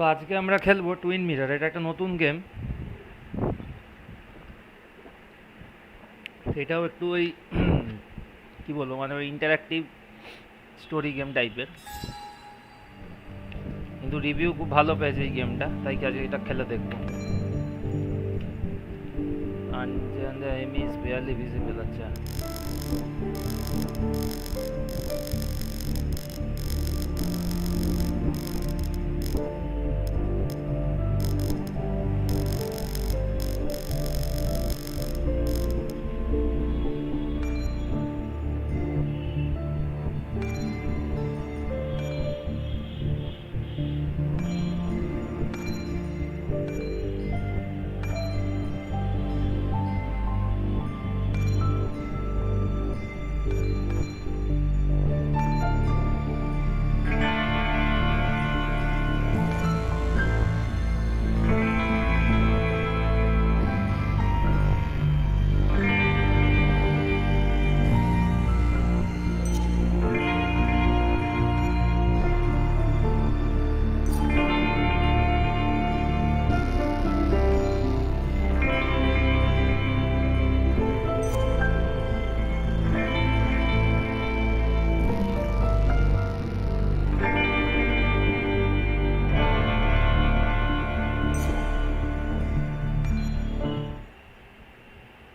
তো আজকে আমরা খেলবো টুইন মিরর। এটা একটা নতুন গেম, সেটাও একটু ওই কী বলবো, মানে ওই ইন্টারঅ্যাক্টিভ স্টোরি গেম টাইপের, কিন্তু রিভিউ খুব ভালো পেয়েছে এই গেমটা, তাই কি আজকে এটা খেলে দেখবো। and the enemy is barely visible. আচ্ছা,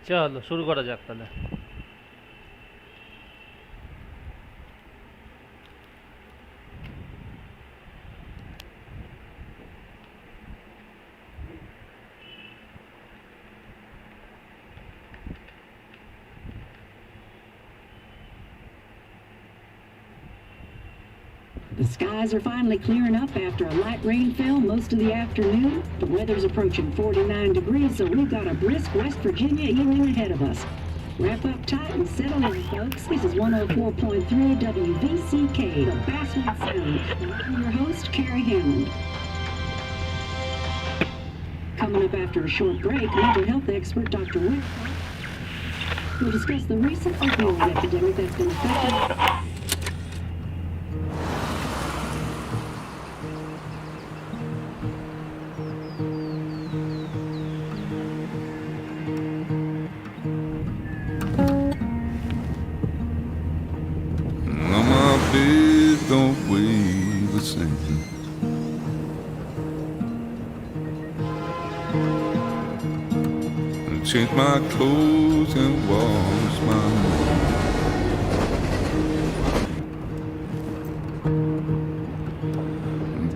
চলো শুরু করা যাক তাহলে। The skies are finally clearing up after a light rainfall most of the afternoon. The weather's approaching 49 degrees, so we've got a brisk West Virginia evening ahead of us. Wrap up tight and settle in, folks. This is 104.3 WVCK, the Basswood Sound. And I'm your host, Carrie Hammond. Coming up after a short break, mental health expert Dr. Windforce will discuss the recent opioid epidemic that's been affecting... Don't weigh the same. Change my clothes and wash my hands.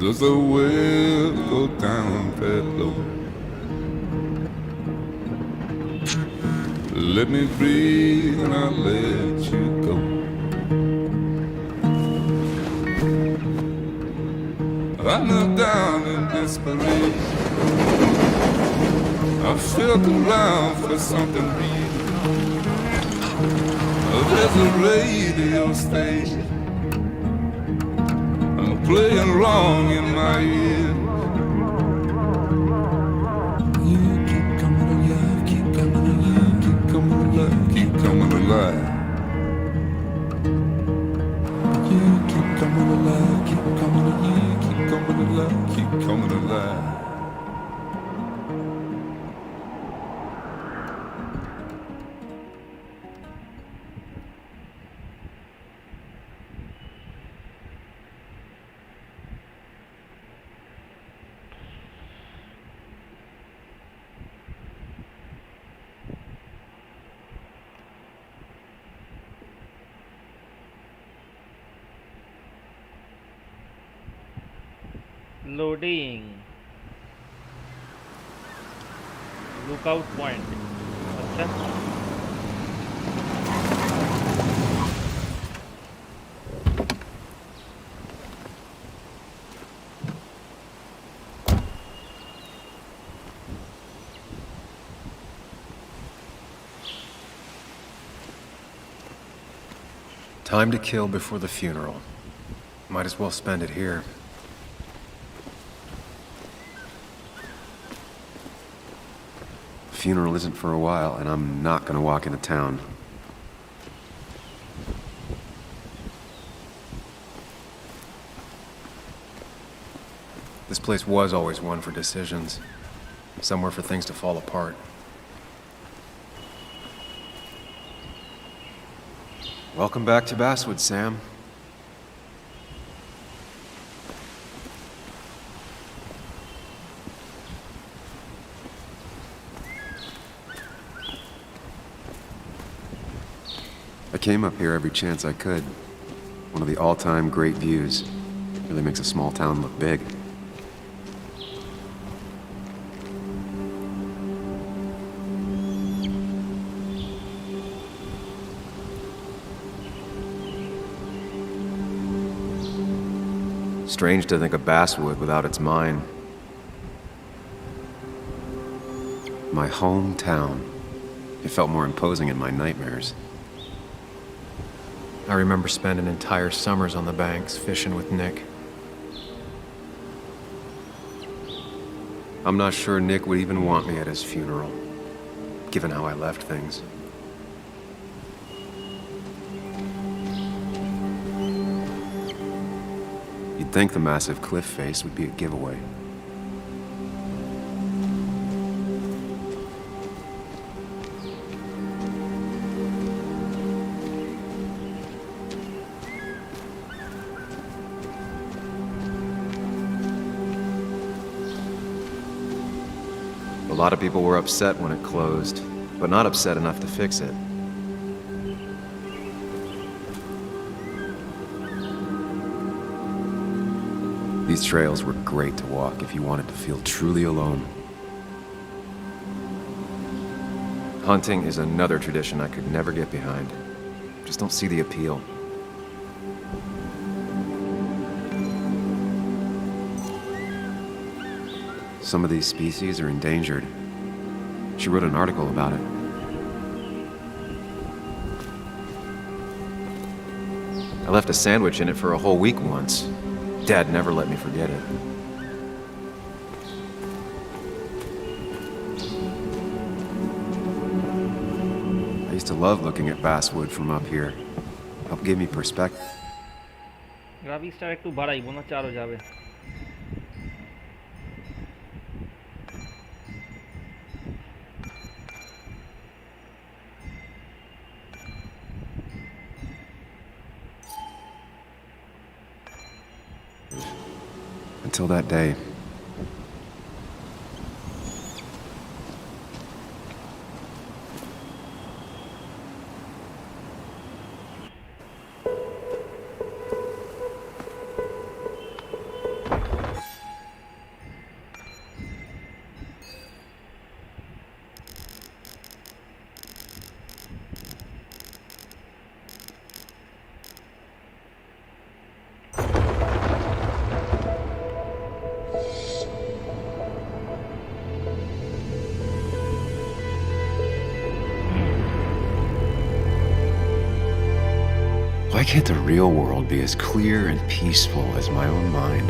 Does the well go down that low? Let me breathe and I'll let you go. I knelt down in desperation. I felt around for something real. There's a radio station playing wrong in my ear. You keep coming alive, keep coming alive, keep coming alive, keep coming alive. You keep coming alive, keep coming alive, keep coming alive, keep coming alive. Loading. Lookout point. अच्छा, Time to kill before the funeral. Might as well spend it here. Funeral isn't for a while, and I'm not gonna walk into town. This place was always one for decisions. Somewhere for things to fall apart. Welcome back to Basswood, Sam. I came up here every chance I could. One of the all-time great views. Really makes a small town look big. Strange to think of Basswood without its mine. My hometown. It felt more imposing in my nightmares. I remember spending entire summers on the banks, fishing with Nick. I'm not sure Nick would even want me at his funeral, given how I left things. You'd think the massive cliff face would be a giveaway. A lot of people were upset when it closed, but not upset enough to fix it. These trails were great to walk if you wanted to feel truly alone. Hunting is another tradition I could never get behind. Just don't see the appeal. Some of these species are endangered. She wrote an article about it. I left a sandwich in it for a whole week once. Dad never let me forget it. I used to love looking at Basswood from up here. Helped give me perspective. গ্রাফিক্সটা একটু বাড়াই, মনে হচ্ছে আরো যাবে। Until that day. Why can't the real world be as clear and peaceful as my own mind?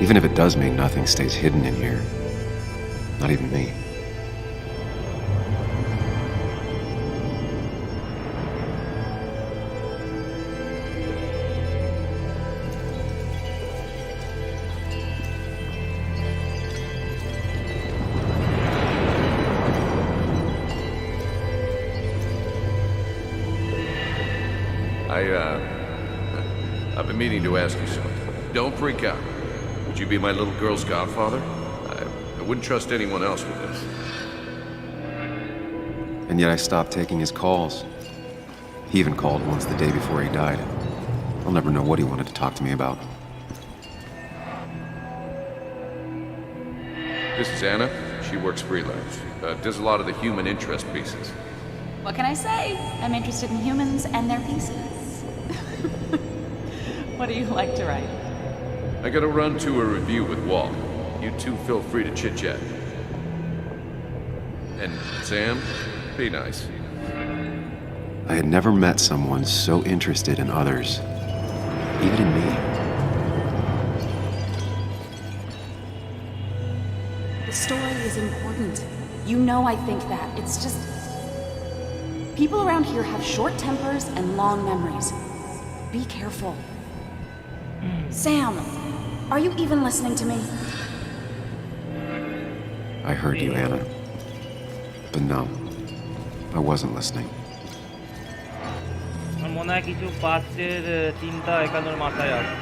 Even if it does mean nothing stays hidden in here. Not even me. I've been meaning to ask you something. Don't freak out. Would you be my little girl's godfather? I wouldn't trust anyone else with this. And yet I stopped taking his calls. He even called once the day before he died. I'll never know what he wanted to talk to me about. This is Anna. She works freelance. Does a lot of the human interest pieces. What can I say? I'm interested in humans and their pieces. What do you like to write? I gotta run to a review with Walt. You two feel free to chit-chat. And Sam, be nice. I had never met someone so interested in others, even in me. The story is important. You know I think that. It's just... people around here have short tempers and long memories. Be careful. Sam, are you even listening to me? I heard you, Anna. But no, I wasn't listening. আমার মনে হয় কিছু পাস্টের চিন্তা একানোর মাথায় আছে।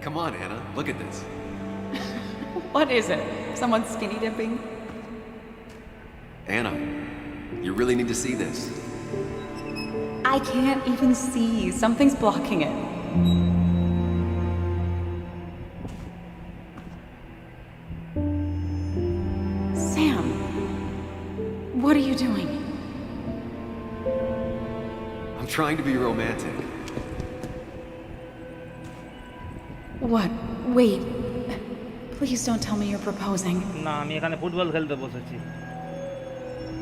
Come on, Anna, look at this. What is it? Someone skinny dipping? Anna, you really need to see this. I can't even see. Something's blocking it. Sam, what are you doing? I'm trying to be romantic. What? Wait. Please don't tell me you're proposing. না আমি এখানে football খেলতে বসেছি।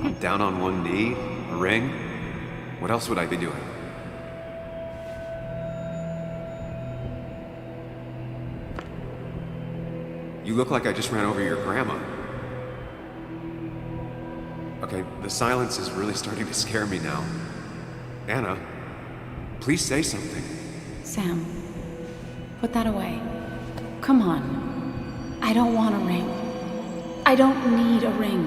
I'm down on one knee, a ring. What else would I be doing? You look like I just ran over your grandma. Okay, the silence is really starting to scare me now. Anna, please say something. Sam, put that away. Come on. I don't want a ring. I don't need a ring.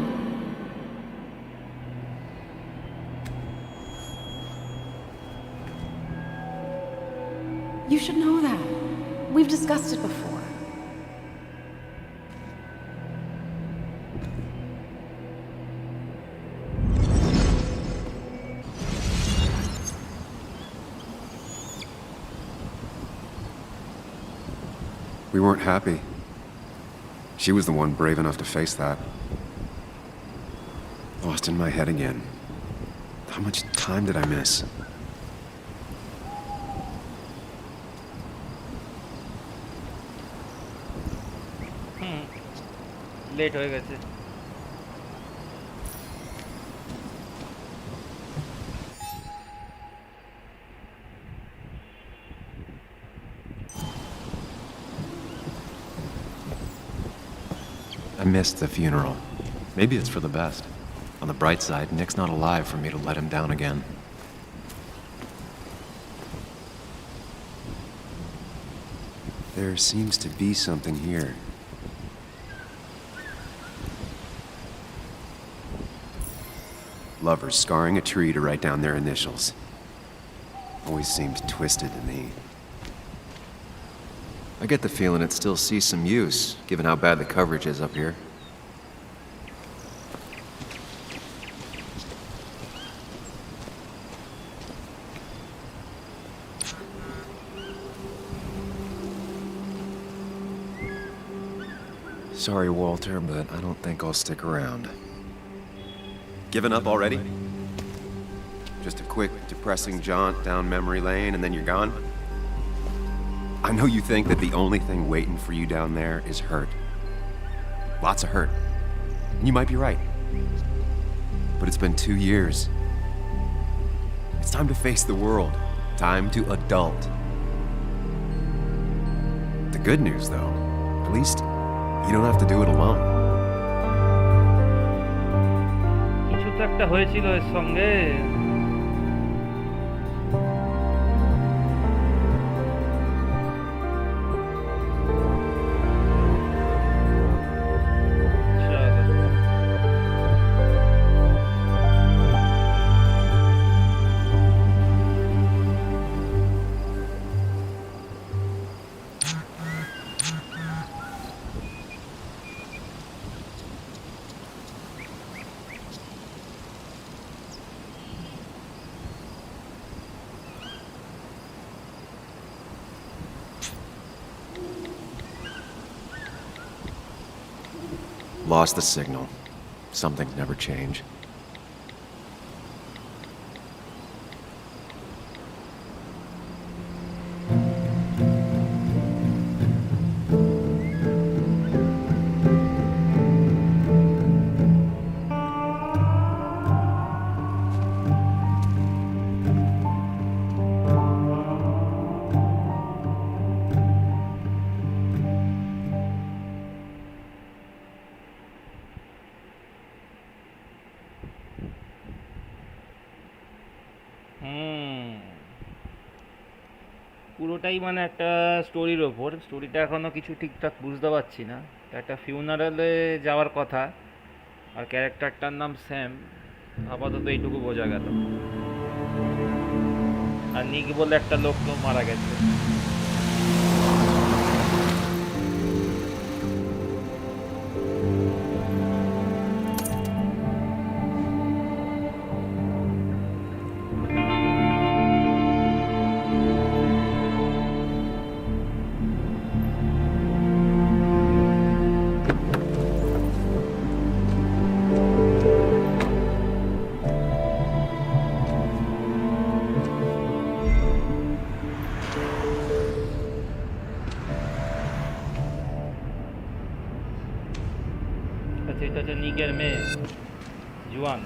You should know that. We've discussed it before. We weren't happy. She was the one brave enough to face that. Lost in my head again. How much time did I miss? Late হয়ে গেছে। I missed the funeral. Maybe it's for the best. On the bright side, Nick's not alive for me to let him down again. There seems to be something here. Lovers scarring a tree to write down their initials. Always seemed twisted to me. I get the feeling it still sees some use, given how bad the coverage is up here. Sorry, Walter, but I don't think I'll stick around. Given up already? Just a quick, depressing jaunt down memory lane and then you're gone? I know you think that the only thing waiting for you down there is hurt. Lots of hurt. And you might be right. But it's been 2 years. It's time to face the world. Time to adult. The good news, though, at least you don't have to do it alone. কিছু তো একটা হয়েছিল এর সঙ্গে। Lost the signal. Some things never change. পুরোটাই মানে একটা স্টোরির ওপর। স্টোরিটা এখনও কিছু ঠিকঠাক বুঝতে পারছি না। একটা ফিউনারালে যাওয়ার কথা, আর ক্যারেক্টারটার নাম স্যাম। আপাতত এইটুকু বোঝা গেল। আর নিক বলে একটা লোক তো মারা গেছে। আচ্ছা, এটা হচ্ছে নিকের মেয়ে, জুয়ান।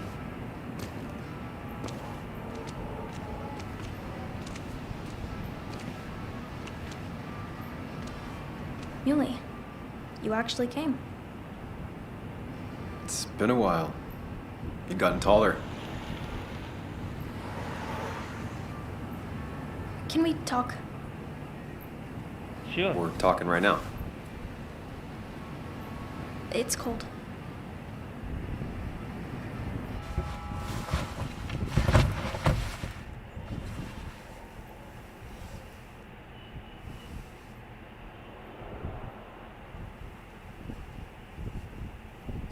Muley, you actually came. It's been a while. You've gotten taller. Can we talk? Sure. We're talking right now. It's cold.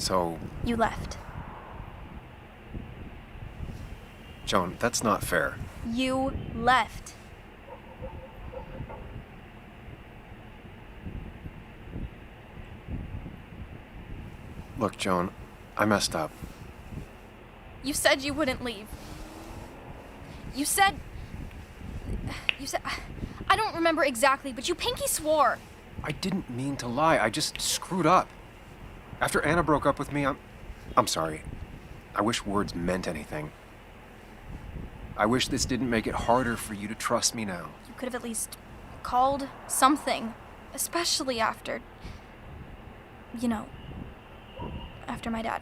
So, You left. Joan, that's not fair. You left. Look, Joan, I messed up. You said you wouldn't leave. You said... I don't remember exactly, but you pinky swore. I didn't mean to lie. I just screwed up. After Anna broke up with me, I'm sorry. I wish words meant anything. I wish this didn't make it harder for you to trust me now. You could have at least called something, especially after... You know, after my dad.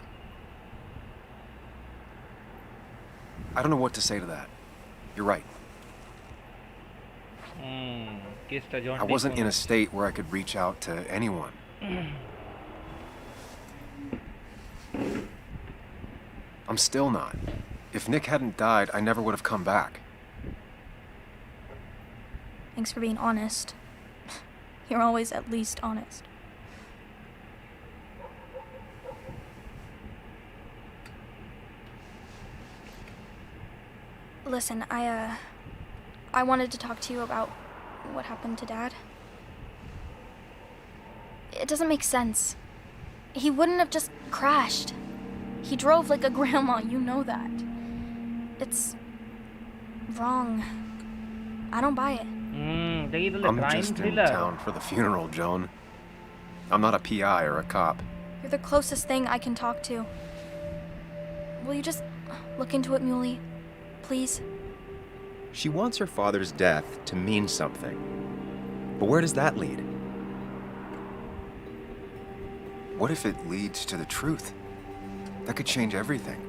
I don't know what to say to that. You're right. I wasn't in a state where I could reach out to anyone. I'm still not. If Nick hadn't died, I never would have come back. Thanks for being honest. You're always at least honest. Listen, I wanted to talk to you about what happened to Dad. It doesn't make sense. He wouldn't have just crashed. He drove like a grandma, you know that. It's wrong. I don't buy it. I'm just in town for the funeral, Joan. I'm not a PI or a cop. You're the closest thing I can talk to. Will you just look into it, Muley? Please? She wants her father's death to mean something. But where does that lead? What if it leads to the truth? That could change everything.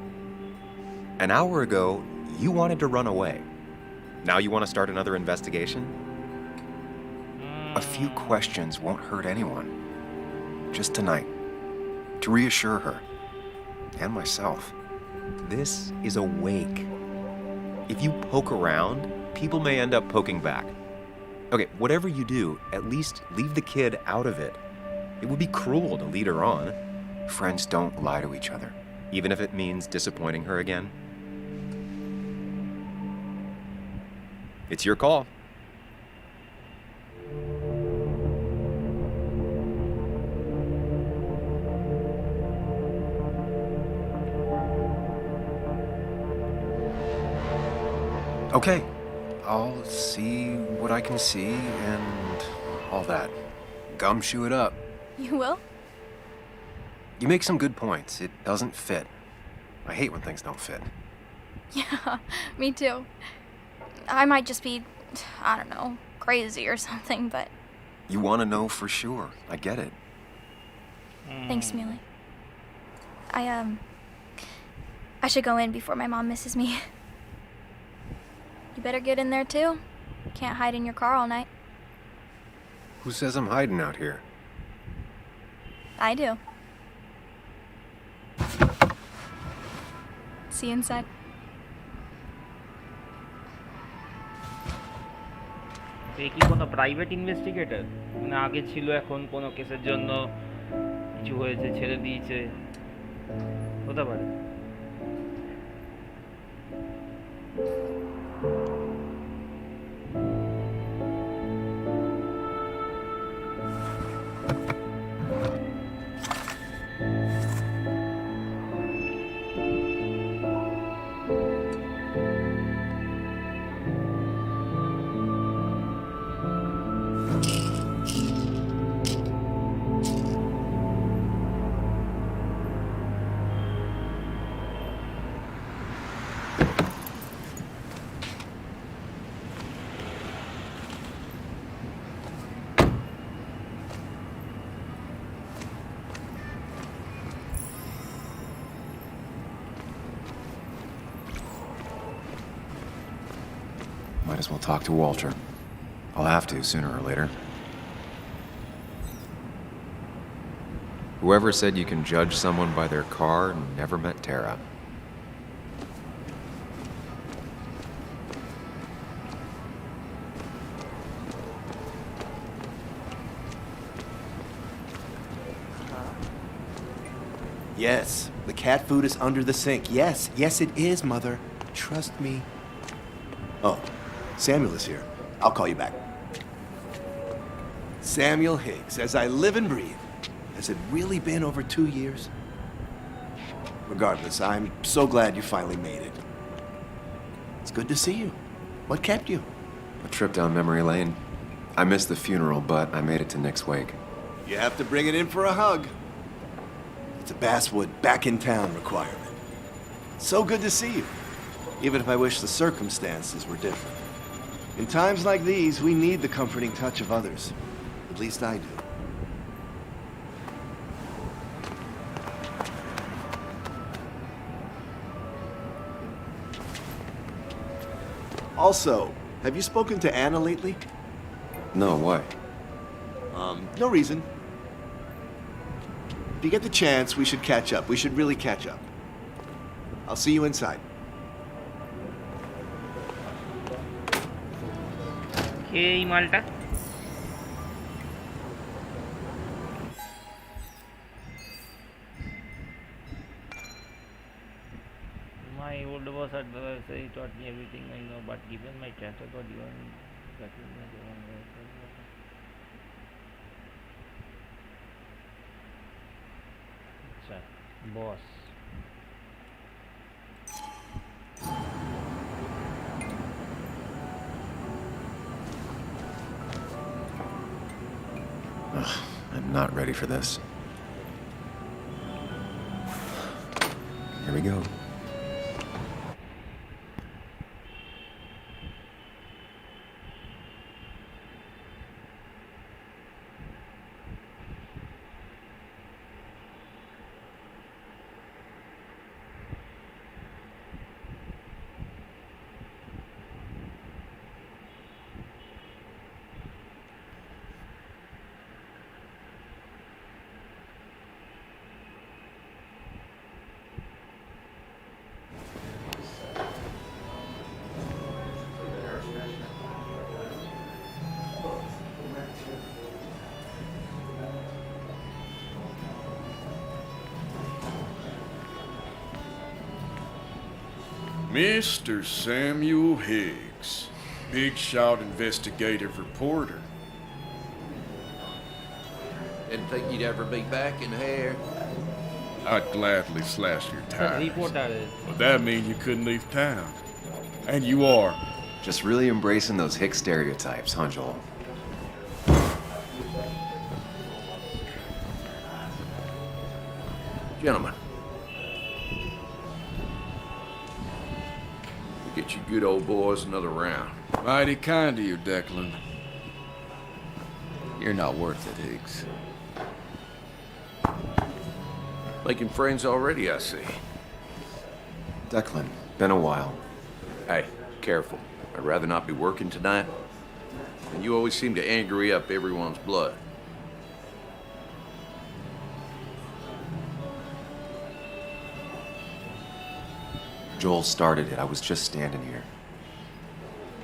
An hour ago, you wanted to run away. Now you want to start another investigation? A few questions won't hurt anyone. Just tonight. To reassure her. And myself. This is a wake. If you poke around, people may end up poking back. Okay, whatever you do, at least leave the kid out of it. It would be cruel to lead her on. Friends don't lie to each other. Even if it means disappointing her again. It's your call. Okay, I'll see what I can see and all that. Gumshoe it up. You will? You make some good points. It doesn't fit. I hate when things don't fit. Yeah, me too. I might just be, I don't know, crazy or something, but... You want to know for sure. I get it. Thanks, Muley. I should go in before my mom misses me. You better get in there too. Can't hide in your car all night. Who says I'm hiding out here? I do. See you inside. এ কি কোনো private investigator, মানে আগে ছিল, এখন কোনো কেসের জন্য কিছু হয়েছে ছেড়ে দিয়েছে, হতে পারে। Might as well talk to Walter. I'll have to sooner or later. Whoever said you can judge someone by their car never met Tara. Yes, the cat food is under the sink. Yes, yes it is, Mother. Trust me. Oh, Samuel is here. I'll call you back. Samuel Higgs, as I live and breathe. Has it really been over 2 years? Regardless, I'm so glad you finally made it. It's good to see you. What kept you? A trip down memory lane. I missed the funeral, but I made it to Nick's wake. You have to bring it in for a hug. It's a Basswood back in town requirement. So good to see you, even if I wish the circumstances were different. In times like these, we need the comforting touch of others. At least I do. Also, have you spoken to Anna lately? No, why? No reason. If you get the chance, we should catch up. We should really catch up. I'll see you inside. কে এই মালটা? My old boss at the he taught me everything I know, but given my track record, even আচ্ছা, boss. I'm not ready for this. Here we go. Mr. Samuel Higgs, big shot investigative reporter. Didn't think you'd ever be back in here. I'd gladly slash your tires, Reporter. but that means you couldn't leave town. And you are. Just really embracing those hick stereotypes, huh, Joel? Gentlemen. We get you good old boys another round. Mighty kind of you, Declan. You're not worth it, Higgs. Making friends already, I see. Declan, been a while. Hey, careful. I'd rather not be working tonight. And you always seem to angry up everyone's blood. Joel started it. I was just standing here.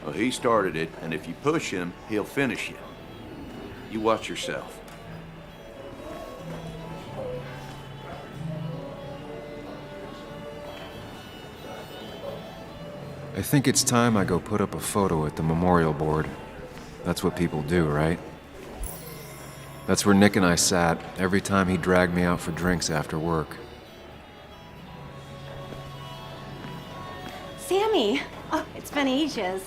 Well, he started it, and if you push him, he'll finish you. You watch yourself. I think it's time I go put up a photo at the memorial board. That's what people do, right? That's where Nick and I sat every time he dragged me out for drinks after work. Sammy! Oh, it's been ages.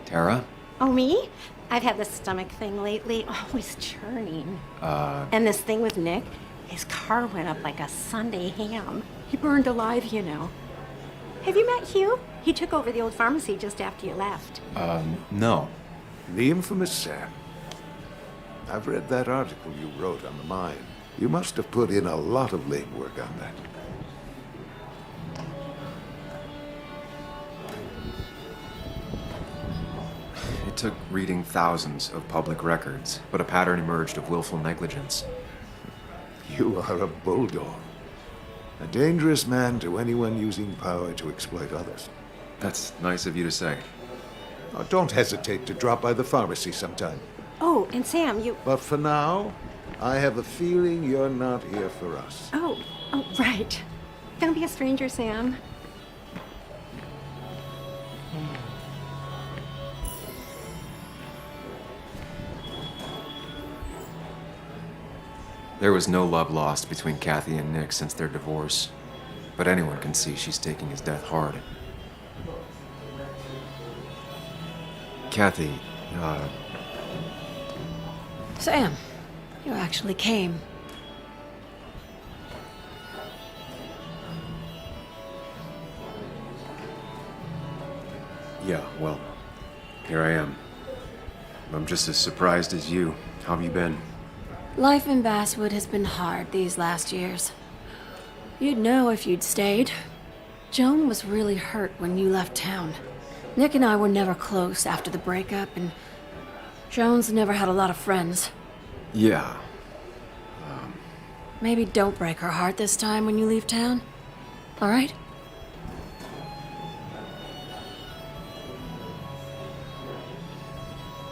Tara? Oh, me? I've had this stomach thing lately, always churning. And this thing with Nick, his car went up like a Sunday ham. He burned alive, you know. Have you met Hugh? He took over the old pharmacy just after you left. No. The infamous Sam. I've read that article you wrote on the mine. You must have put in a lot of legwork on that. It took reading thousands of public records, but a pattern emerged of willful negligence. You are a bulldog. A dangerous man to anyone using power to exploit others. That's nice of you to say. Oh, don't hesitate to drop by the pharmacy sometime. Oh, and Sam, you... But for now, I have a feeling you're not here for us. Oh, right. Don't be a stranger, Sam. There was no love lost between Kathy and Nick since their divorce, but anyone can see she's taking his death hard. Kathy, Sam, you actually came. yeah, well, here I am. I'm just as surprised as you. How have you been? Life in Basswood has been hard these last years. You'd know if you'd stayed. Joan was really hurt when you left town. Nick and I were never close after the breakup, and Joan's never had a lot of friends. Yeah. Maybe don't break her heart this time when you leave town. All right?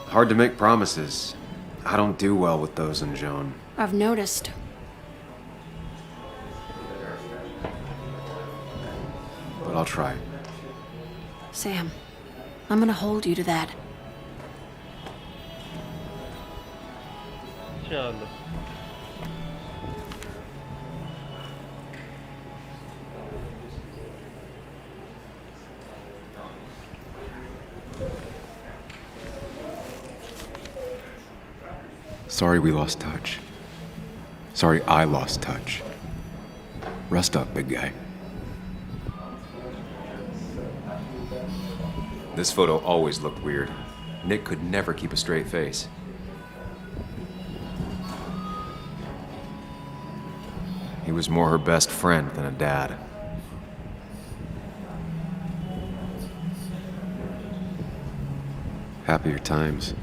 Hard to make promises. I don't do well with those in Joan. I've noticed. But I'll try. Sam, I'm gonna hold you to that. चलो Sorry we lost touch. Sorry I lost touch. Rest up, big guy. This photo always looked weird. Nick could never keep a straight face. He was more her best friend than a dad. Happier times.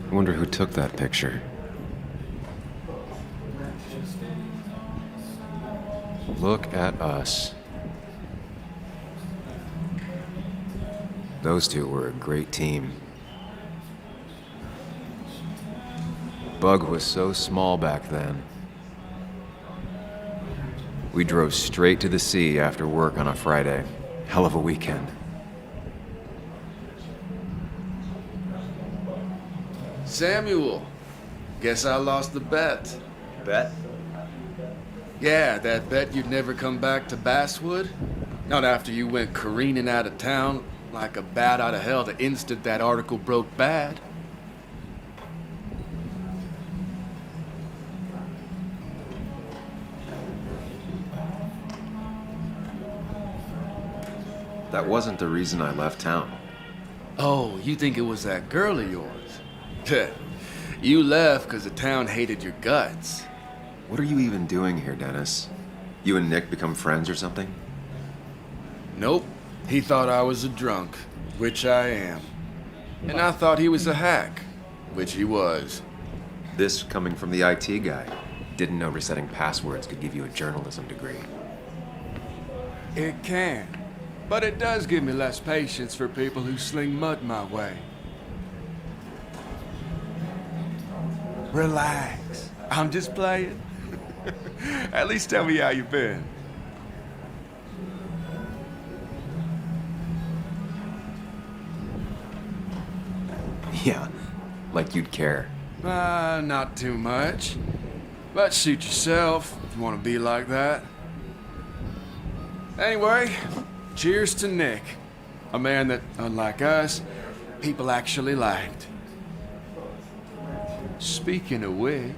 I wonder who took that picture. Look at us. Those two were a great team. Bug was so small back then. We drove straight to the sea after work on a Friday. Hell of a weekend. Samuel, guess I lost the bet. Bet? Yeah, that bet you'd never come back to Basswood. Not after you went careening out of town like a bat out of hell the instant that article broke bad. That wasn't the reason I left town. Oh, you think it was that girl of yours? You left because the town hated your guts. What are you even doing here, Dennis? You and Nick become friends or something? Nope. He thought I was a drunk, which I am. And I thought he was a hack, which he was. This coming from the IT guy. Didn't know resetting passwords could give you a journalism degree. It can. But it does give me less patience for people who sling mud my way. Relax. I'm just playing. At least tell me how you've been. Yeah, like you'd care. Not too much. But suit yourself if you want to be like that. Anyway, cheers to Nick. A man that, unlike us, people actually liked. Speaking of which...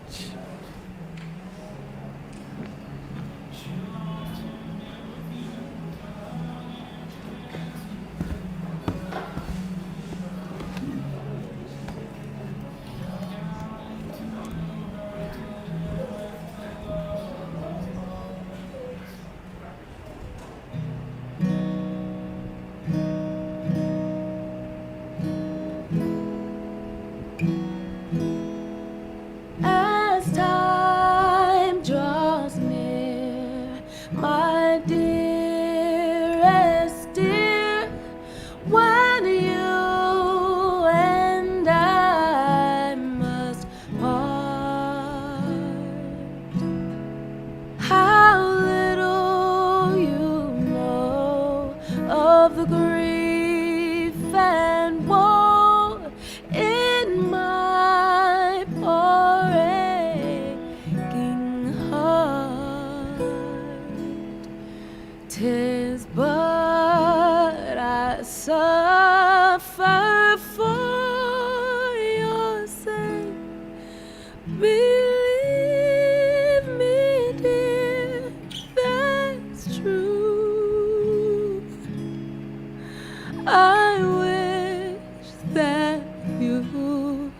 As time draws near, my dearest dear, when you and I must part, how little you know of the grief and woe in my poor aching heart. 'Tis but I suffer for your sake. Believe me, dear, that's true. I wish that you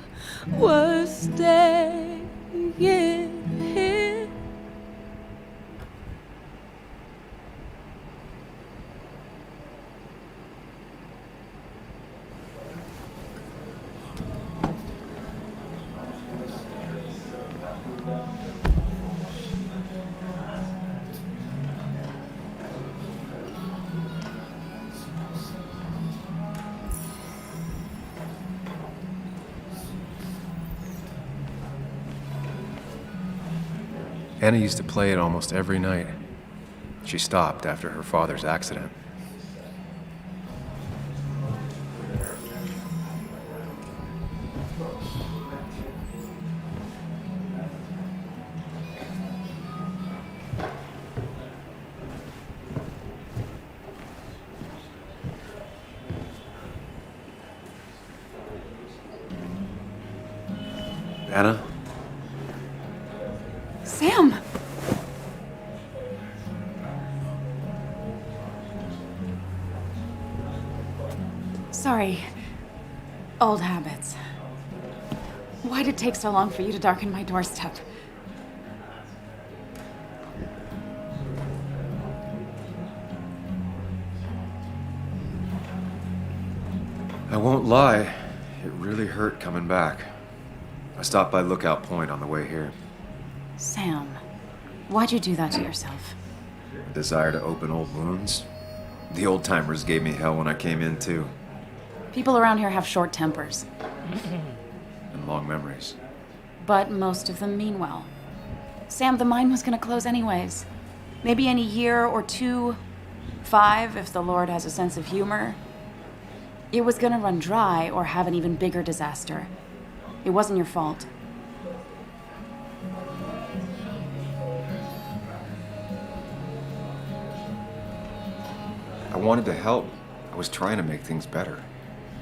were staying here. Anna used to play it almost every night. She stopped after her father's accident. Anna? Sam! Sorry. Old habits. Why'd it take so long for you to darken my doorstep? I won't lie, it really hurt coming back. I stopped by Lookout Point on the way here. Sam, why'd you do that to yourself? A desire to open old wounds? The old-timers gave me hell when I came in, too. People around here have short tempers. And long memories. But most of them mean well. Sam, the mine was gonna close anyways. Maybe in a year or 2, 5, if the Lord has a sense of humor. It was gonna run dry or have an even bigger disaster. It wasn't your fault. I wanted to help. I was trying to make things better.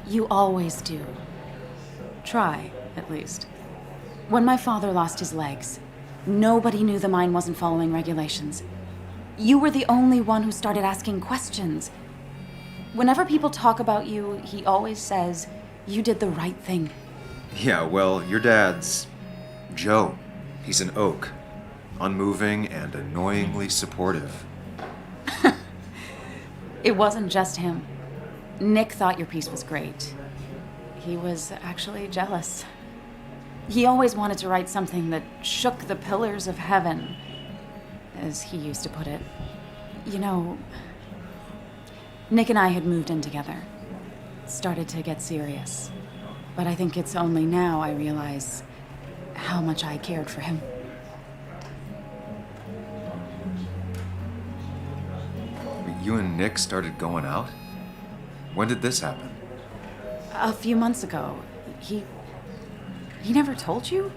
You always do. Try, at least. When my father lost his legs, nobody knew the mine wasn't following regulations. You were the only one who started asking questions. Whenever people talk about you, he always says, you did the right thing. Yeah, well, your dad's... Joe. He's an oak. Unmoving and annoyingly supportive. It wasn't just him. Nick thought your piece was great. He was actually jealous. He always wanted to write something that shook the pillars of heaven, as he used to put it. You know, Nick and I had moved in together. Started to get serious. But I think it's only now I realize how much I cared for him. You and Nick started going out? When did this happen? A few months ago. He never told you?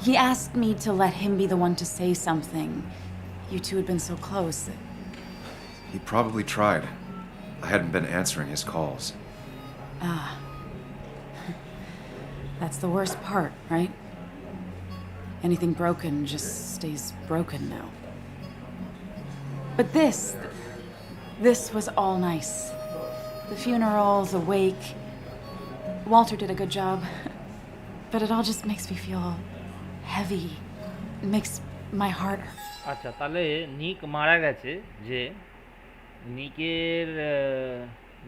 He asked me to let him be the one to say something. You two had been so close. He probably tried. I hadn't been answering his calls. Ah. That's the worst part, right? Anything broken just stays broken now. But this was all nice. The funeral, the wake. Walter did a good job. But it all just makes me feel heavy. It makes my heart hurt. আচ্ছা, তাহলে নিক মারা গেছে যে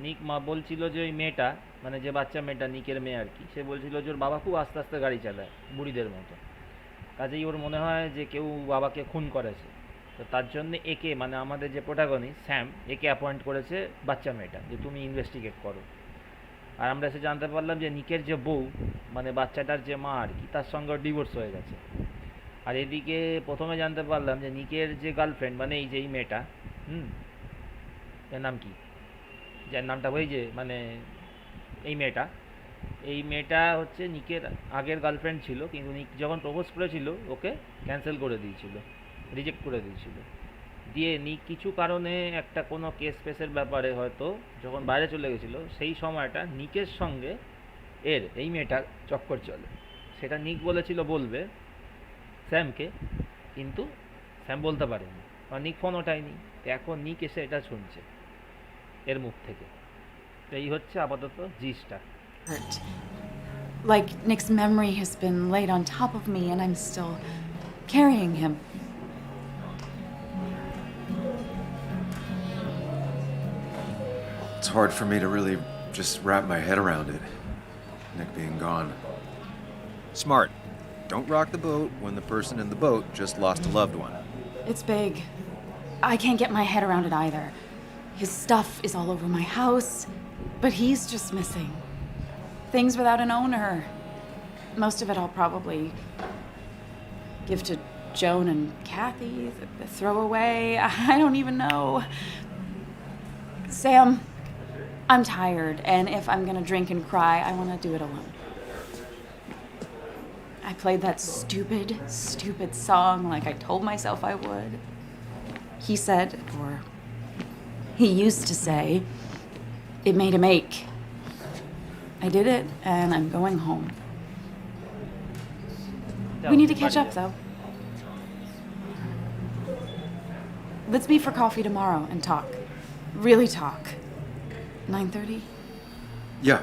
নিক মা বলছিল যে ওই মেয়েটা, মানে যে বাচ্চা মেয়েটা, নিকের মেয়ে আর কি, সে বলছিল যে ওর বাবা খুব আস্তে আস্তে গাড়ি চালায় বুড়িদের মতো, কাজেই ওর মনে হয় যে কেউ বাবাকে খুন করেছে। তো তার জন্য একে, মানে আমাদের যে প্রোটাগনিস্ট স্যাম, একে অ্যাপয়েন্ট করেছে বাচ্চা মেয়েটা যে তুমি ইনভেস্টিগেট করো। আর আমরা এসে জানতে পারলাম যে নিকের যে বউ, মানে বাচ্চাটার যে মা আর কি, তার সঙ্গে ডিভোর্স হয়ে গেছে। আর এদিকে প্রথমে জানতে পারলাম যে নিকের যে গার্লফ্রেন্ড, মানে এই যে এই মেয়েটা, এর নাম কি, যার নামটা ওই যে, মানে এই মেয়েটা হচ্ছে নিকের আগের গার্লফ্রেন্ড ছিল, কিন্তু নিক যখন প্রপোজ করেছিল ওকে ক্যান্সেল করে দিয়েছিল, রিজেক্ট করে দিয়েছিল। দিয়ে নিক কিছু কারণে একটা কোনো কেস পেসের ব্যাপারে হয়তো যখন বাইরে চলে গেছিলো, সেই সময়টা নিকের সঙ্গে এই মেয়েটার চক্কর চলে। সেটা নিক বলেছিল বলবে স্যামকে, কিন্তু স্যাম বলতে পারেনি, আর নিক ফোন ওঠায়নি। তো এখন নিক এসে এটা শুনছে এর মুখ থেকে। এই হচ্ছে আপাতত জিসটা। Hurt. Like Nick's memory has been laid on top of me and I'm still carrying him. It's hard for me to really just wrap my head around it, Nick being gone. Smart. Don't rock the boat when the person in the boat just lost a loved one. It's big. I can't get my head around it either. His stuff is all over my house, but he's just missing. Things without an owner. Most of it I'll probably give to Joan and Kathy, throw away. I don't even know. Sam, I'm tired, and if I'm gonna drink and cry, I want to do it alone. I played that stupid song like I told myself I would. He said, or he used to say, it made him ache. I did it, and I'm going home. We need to catch up, though. Let's meet for coffee tomorrow and talk. Really talk. 9:30? Yeah,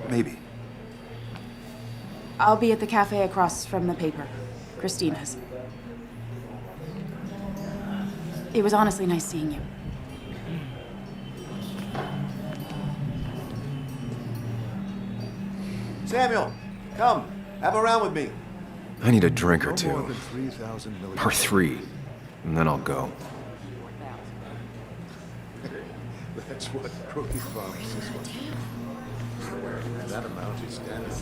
maybe. I'll be at the cafe across from the paper. Christina's. It was honestly nice seeing you. Samuel, come. Have a round with me. I need a drink or No two. more than 3,000 milligrams. Or 3. And then I'll go. That's what Crookie promises. That amount is standard.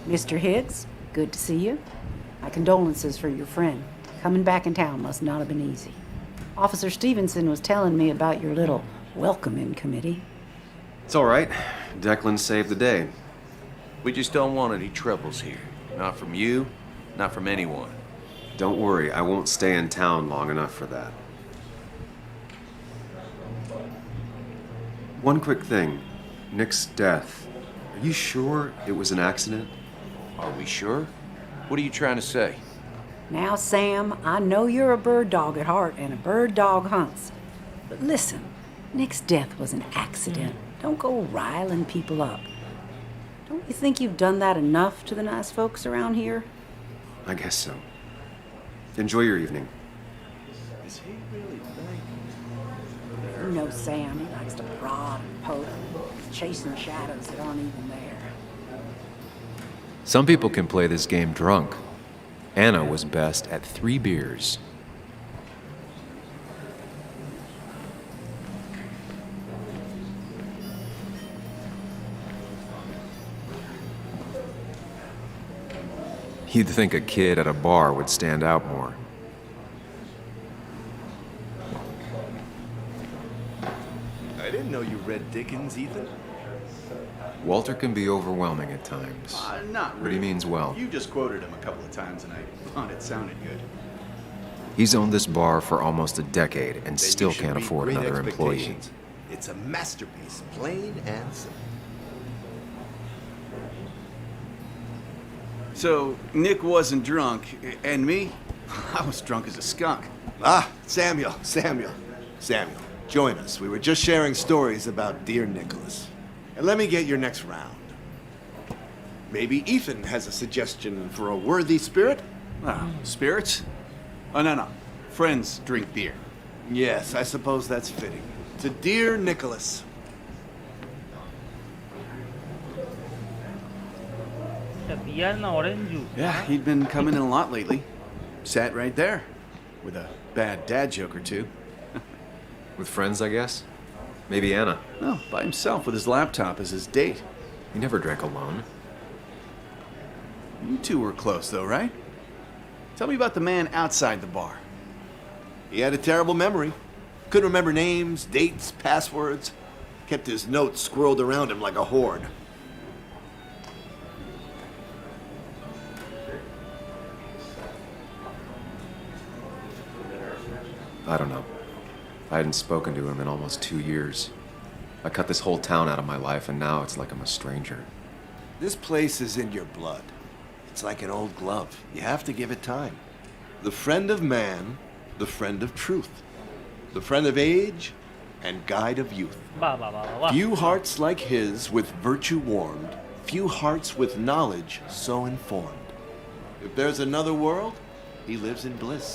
Mr. Higgs, good to see you. My condolences for your friend. Coming back in town must not have been easy. Officer Stevenson was telling me about your little welcoming committee. It's all right. Declan saved the day. We just don't want any troubles here. Not from you, not from anyone. Don't worry, I won't stay in town long enough for that. One quick thing. Nick's death. Are you sure it was an accident? Are we sure? What are you trying to say? Now, Sam, I know you're a bird dog at heart and a bird dog hunts. But listen, Nick's death was an accident. Don't go riling people up. Don't you think you've done that enough to the nice folks around here? I guess so. Enjoy your evening. Is Does he really think? You know Sam, he likes to prod and poke, chasing shadows that aren't even there. Some people can play this game drunk. Anna was best at 3 beers. You'd think a kid at a bar would stand out more. I didn't know you read Dickens, Ethan. Walter can be overwhelming at times. Not But really. he means well. You just quoted him a couple of times and I thought it sounded good. He's owned this bar for almost a decade and Then still you should can't meet afford Great another employee. Expectations. It's a masterpiece, plain and simple. So, Nick wasn't drunk, and me? I was drunk as a skunk. Ah, Samuel, join us. We were just sharing stories about dear Nicholas. And let me get your next round. Maybe Ethan has a suggestion for a worthy spirit? Ah, spirits? Oh, no. Friends drink beer. Yes, I suppose that's fitting. To dear Nicholas. বিয়ার না orange juice Yeah, he'd been coming in a lot lately. Sat right there, with a bad dad joke or two. With friends, I guess? Maybe Anna. No, by himself with his laptop as his date. He never drank alone. You two were close, though, right? Tell me about the man outside the bar. He had a terrible memory. Couldn't remember names, dates, passwords. Kept his notes squirreled around him like a hoard. I don't know. I hadn't spoken to him in almost 2 years. I cut this whole town out of my life, and now it's like I'm a stranger. This place is in your blood. It's like an old glove. You have to give it time. The friend of man, the friend of truth. The friend of age, and guide of youth. বাহ বাহ বাহ বাহ Few hearts like his with virtue warmed, few hearts with knowledge so informed. If there's another world, he lives in bliss.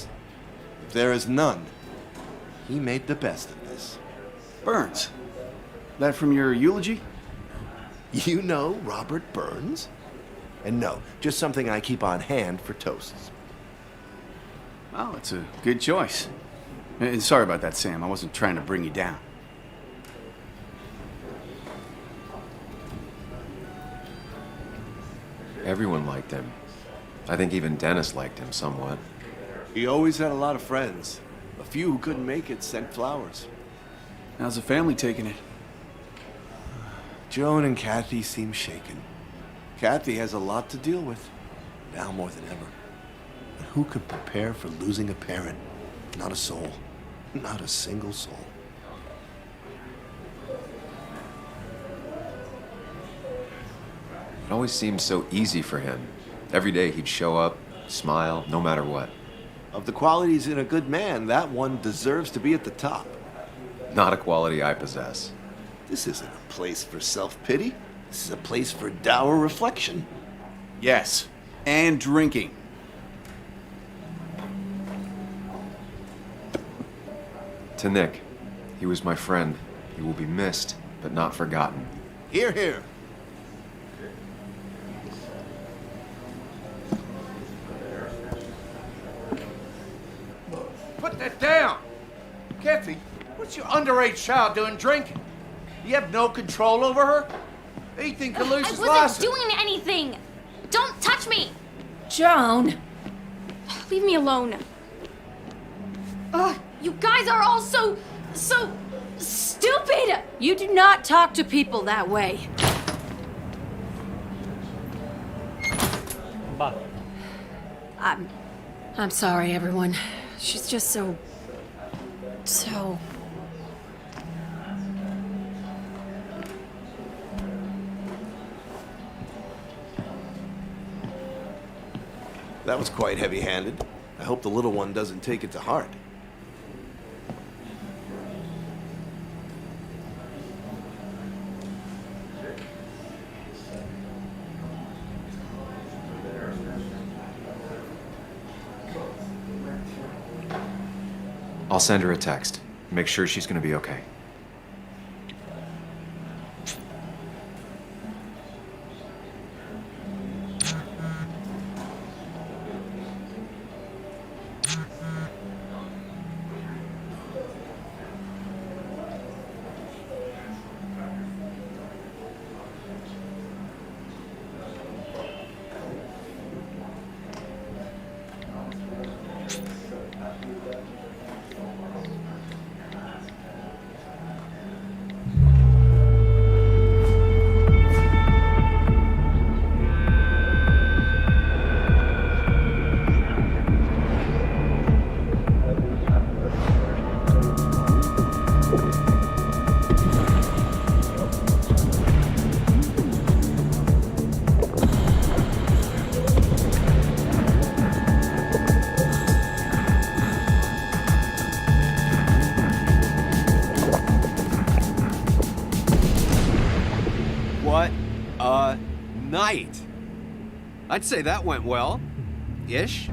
If there is none, he made the best of this. Burns. That from your eulogy? You know Robert Burns? And no, just something I keep on hand for toasts. Well, it's a good choice. And sorry about that, Sam. I wasn't trying to bring you down. Everyone liked him. I think even Dennis liked him somewhat. He always had a lot of friends. A few who couldn't make it sent flowers. How's the family taking it? Joan and Kathy seem shaken. Kathy has a lot to deal with, now more than ever. And who could prepare for losing a parent? Not a soul. Not a single soul. It always seemed so easy for him. Every day he'd show up, smile, no matter what. Of the qualities in a good man, that one deserves to be at the top. Not a quality I possess. This isn't a place for self-pity. This is a place for dour reflection. Yes, and drinking. To Nick, he was my friend. He will be missed, but not forgotten. Hear, hear. Put that down! Kathy, what's your underage child doing drinking? You have no control over her? Ethan can lose I his wasn't license. doing anything! Don't touch me! Joan! Leave me alone. Ugh, you guys are all so stupid! You do not talk to people that way. বাহ I'm sorry, everyone. She's just so... That was quite heavy-handed. I hope the little one doesn't take it to heart. I'll send her a text. Make sure she's gonna be okay. What a night! I'd say that went well. Ish.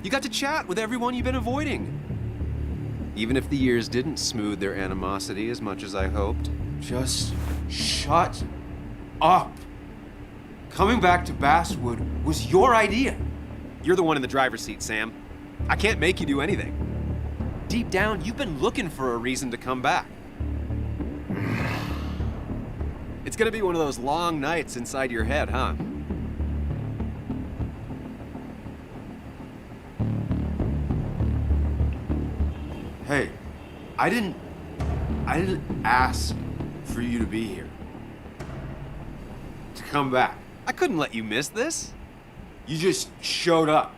You got to chat with everyone you've been avoiding. Even if the years didn't smooth their animosity as much as I hoped. Just shut up. Coming back to Basswood was your idea. You're the one in the driver's seat, Sam. I can't make you do anything. Deep down, you've been looking for a reason to come back. It's gonna be one of those long nights inside your head, huh? Hey, I didn't ask for you to be here. To come back. I couldn't let you miss this. You just showed up.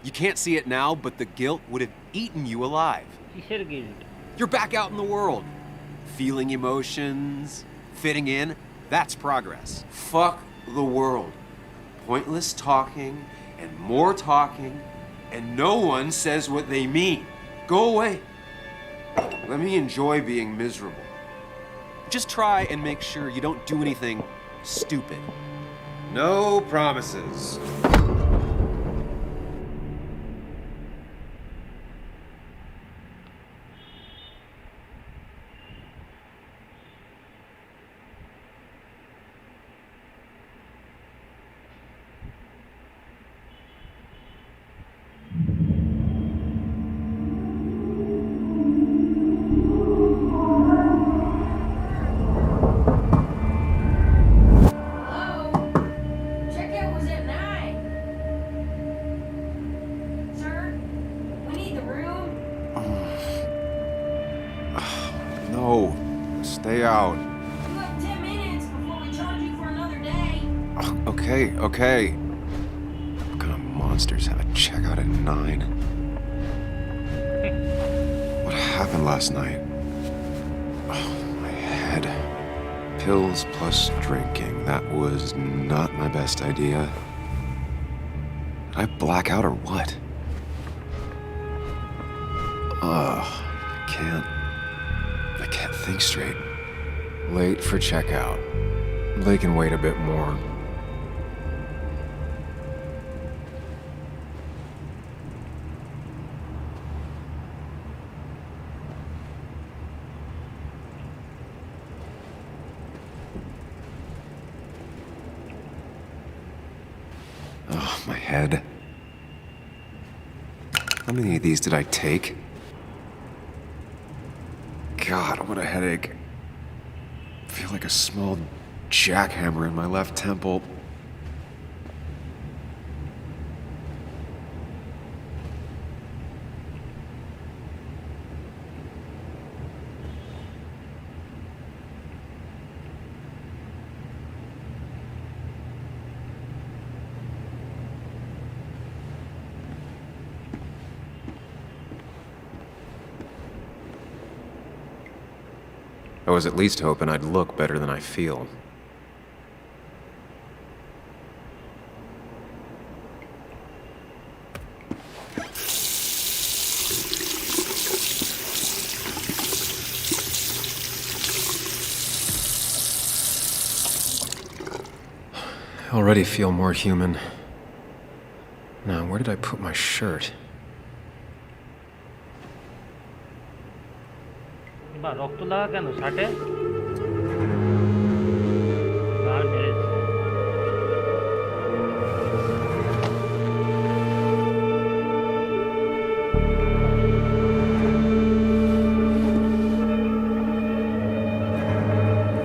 You can't see it now, but the guilt would have eaten you alive. You're back out in the world. Feeling emotions, fitting in, that's progress. Fuck the world. Pointless talking and more talking, and no one says what they mean. Go away. Let me enjoy being miserable. Just try and make sure you don't do anything stupid. No promises. No, stay out. You have 10 minutes before we charge you for another day. Okay. What kind of monsters have a checkout at 9? What happened last night? Oh, my head. Pills plus drinking. That was not my best idea. Did I black out or what? I can't think straight. Late for checkout. They can wait a bit more. Oh, my head. How many of these did I take? God, what a headache. I feel like a small jackhammer in my left temple. I was at least hoping I'd look better than I feel. I already feel more human. Now, where did I put my shirt? বা রক্ত লাগা কেন শার্টে? আর মেরেছে।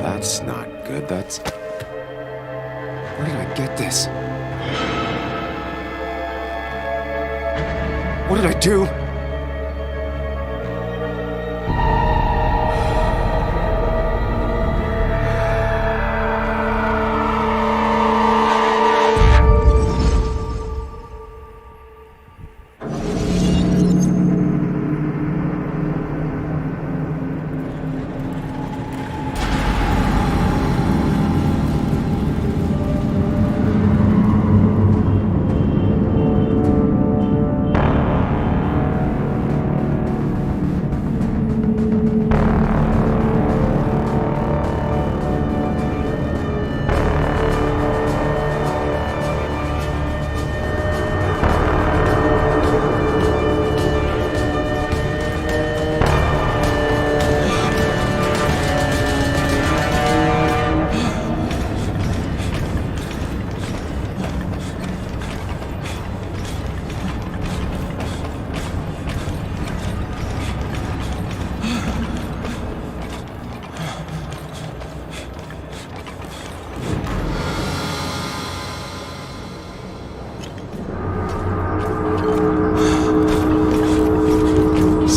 That's not good. That's... Where did I get this? What did I do?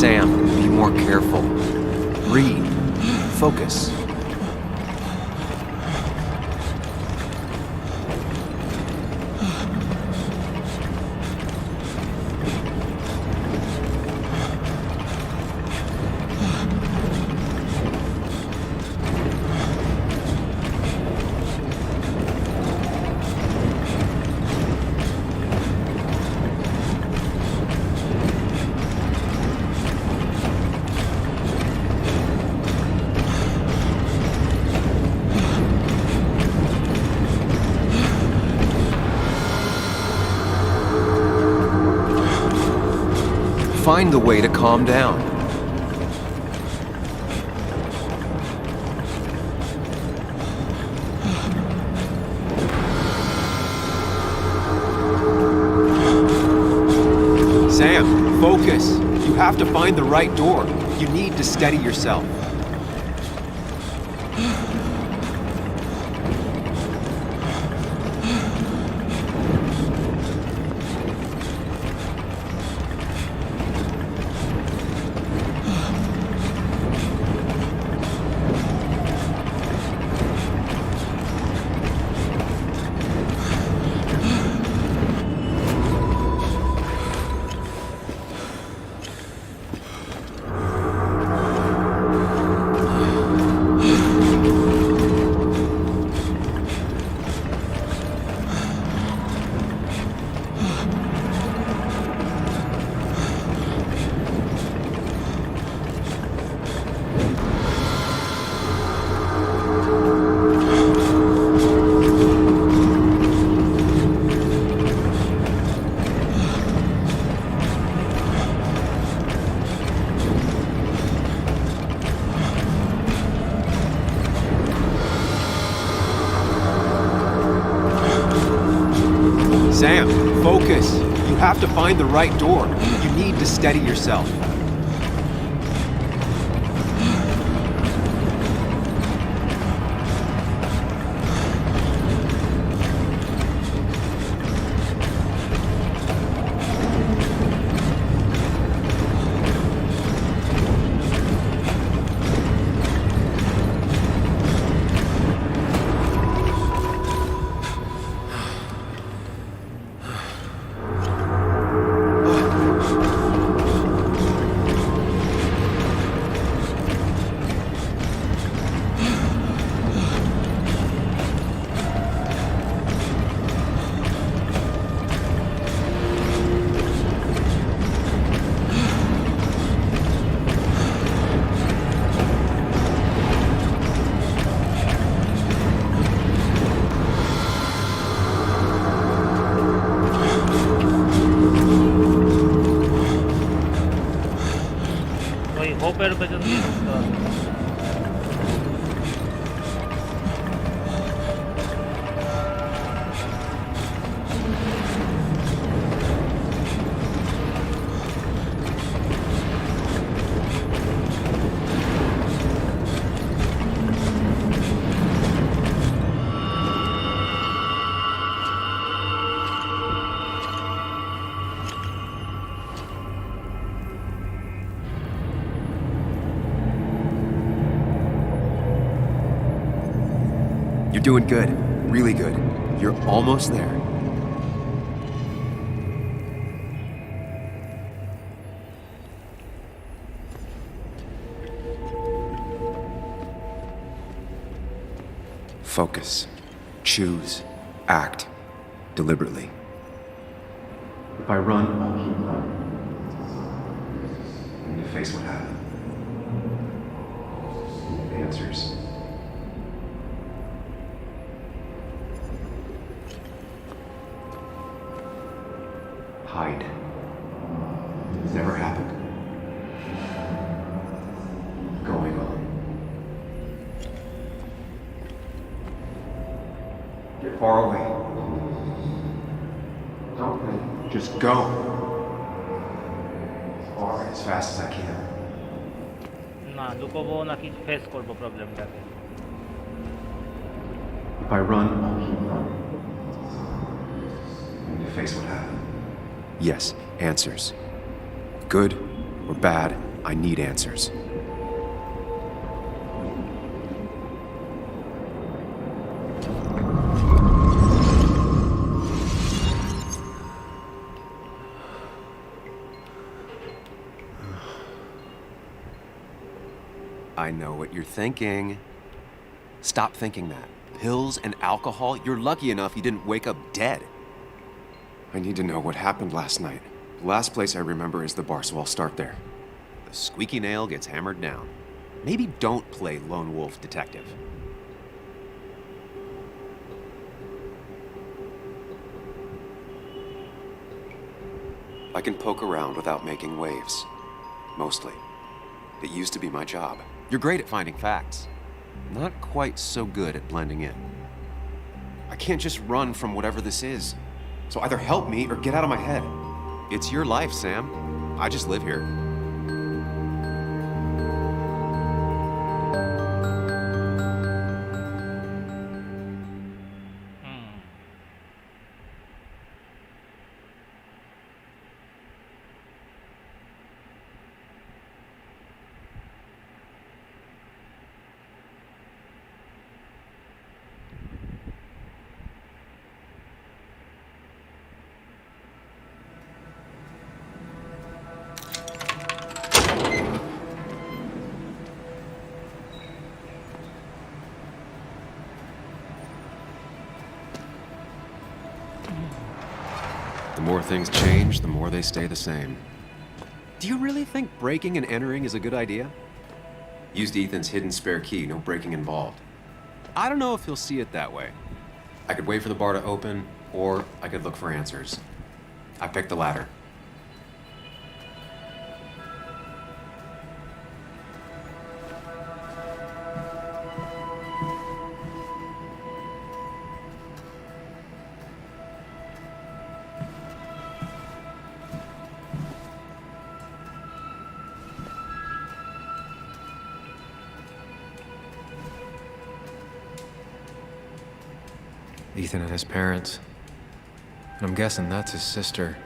Sam, be more careful. Read. Focus. Find the way to calm down. Sam, focus. You have to find the right door. You need to steady yourself. Sam, focus. You have to find the right door. You need to steady yourself. ওই হোপের পেছন দিয়ে ঢুকতে হবে। You're doing good. Really good. You're almost there. Focus. Choose. Act. Deliberately. If I run, I'll keep running. I need to face what happened. Answers. Hide. It's never happened. Going on. Get far away. Don't think. Just go. As far, as fast as I can. না লুকোবো নাকি face করবো প্রবলেমটাকে If I run, I'll keep running. I need to face what happened. Yes, answers. Good or bad, I need answers. I know what you're thinking. Stop thinking that. Pills and alcohol? You're lucky enough you didn't wake up dead. I need to know what happened last night. The last place I remember is the bar, so I'll start there. The squeaky nail gets hammered down. Maybe don't play lone wolf detective. I can poke around without making waves. Mostly. It used to be my job. You're great at finding facts. Not quite so good at blending in. I can't just run from whatever this is. So either help me or get out of my head. It's your life, Sam. I just live here. The more things change, the more they stay the same. Do you really think breaking and entering is a good idea? Used Ethan's hidden spare key, no breaking involved. I don't know if he'll see it that way. I could wait for the bar to open, or I could look for answers. I picked the latter. Ethan and his parents. And I'm guessing that's his sister.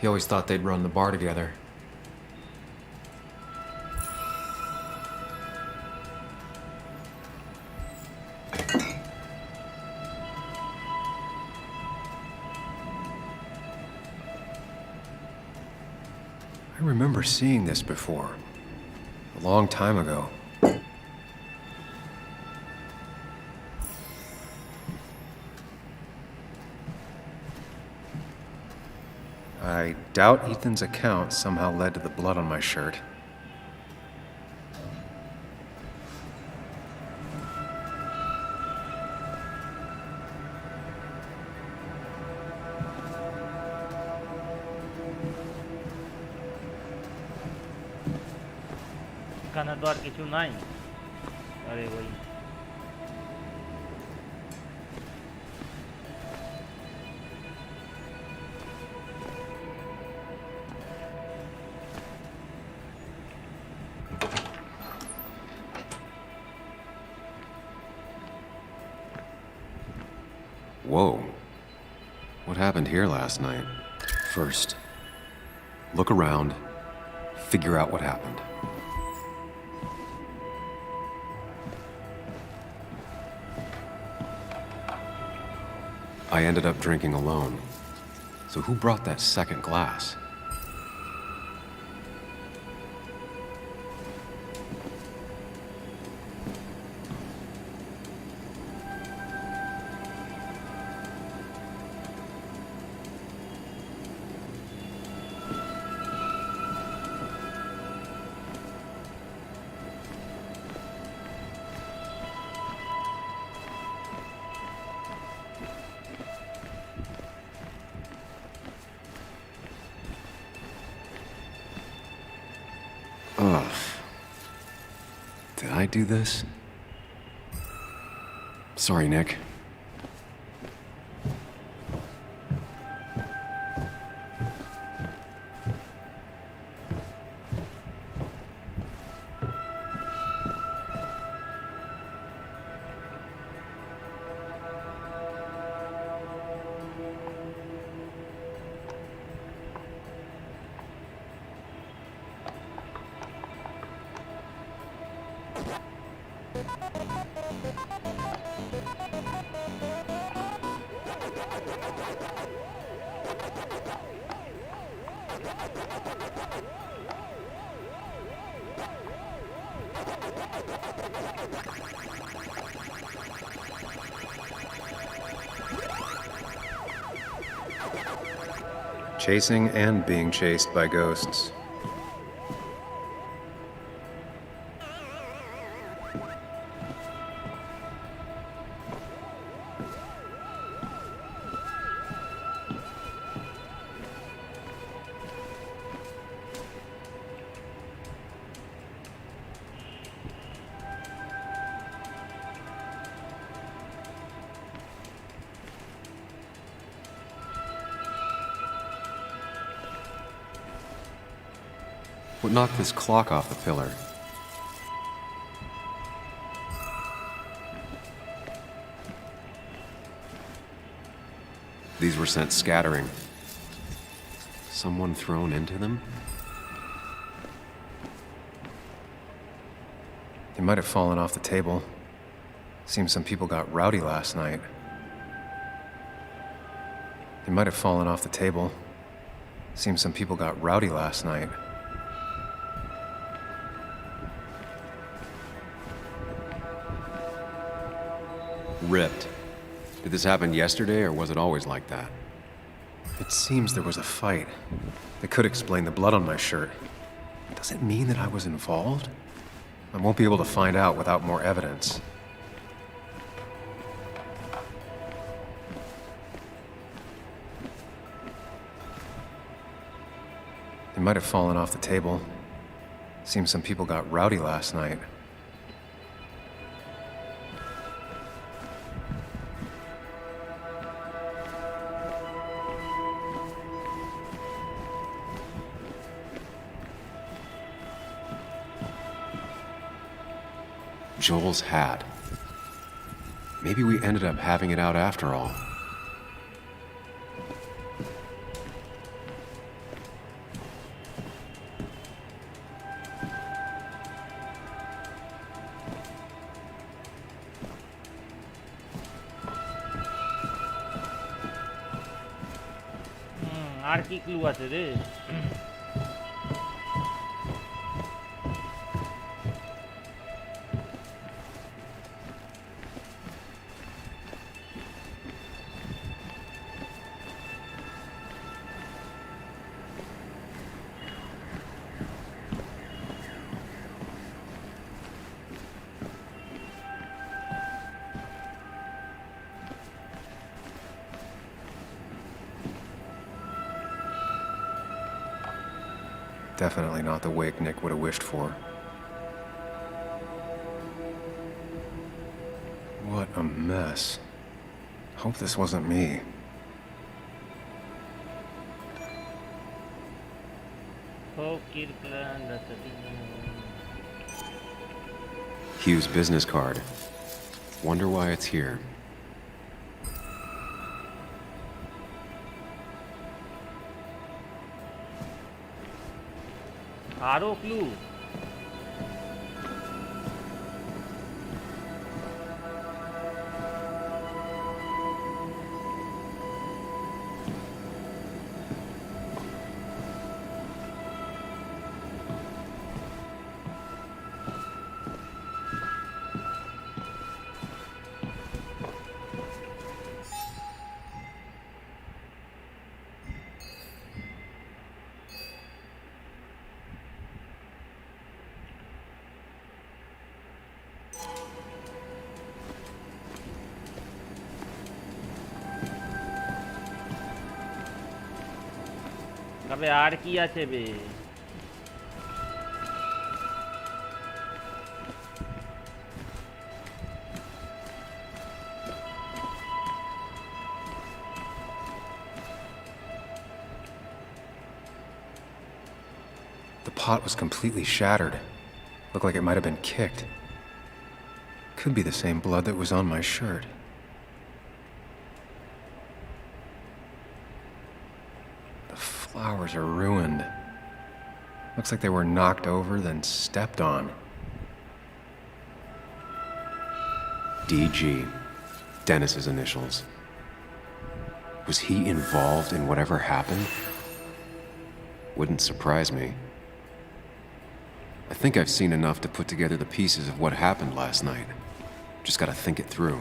He always thought they'd run the bar together. I remember seeing this before. A long time ago. I doubt Ethan's account somehow led to the blood on my shirt. এখানে তো আর কিছু নাই আরে ওই Whoa. What happened here last night? First, look around, figure out what happened. I ended up drinking alone. So who brought that second glass? Ugh. Did I do this? Sorry, Nick. Chasing and being chased by ghosts. What knocked this clock off the pillar? These were sent scattering. Someone thrown into them? They might have fallen off the table. Seems some people got rowdy last night. They might have fallen off the table. Seems some people got rowdy last night. Ripped. Did this happen yesterday, or was it always like that? It seems there was a fight. That could explain the blood on my shirt. Does it mean that I was involved? I won't be able to find out without more evidence. They might have fallen off the table. Seems some people got rowdy last night. Joel's hat. Maybe we ended up having it out after all. আর কি clue আছে রে? Definitely not the wake Nick would have wished for. What a mess. Hope this wasn't me. Hugh's business card. Wonder why it's here. আরো clue? আবে আর কি আছে বে? The pot was completely shattered. Looked like it might have been kicked. Could be the same blood that was on my shirt. The flowers are ruined. Looks like they were knocked over, then stepped on. DG. Dennis's initials. Was he involved in whatever happened? Wouldn't surprise me. I think I've seen enough to put together the pieces of what happened last night. Just gotta think it through.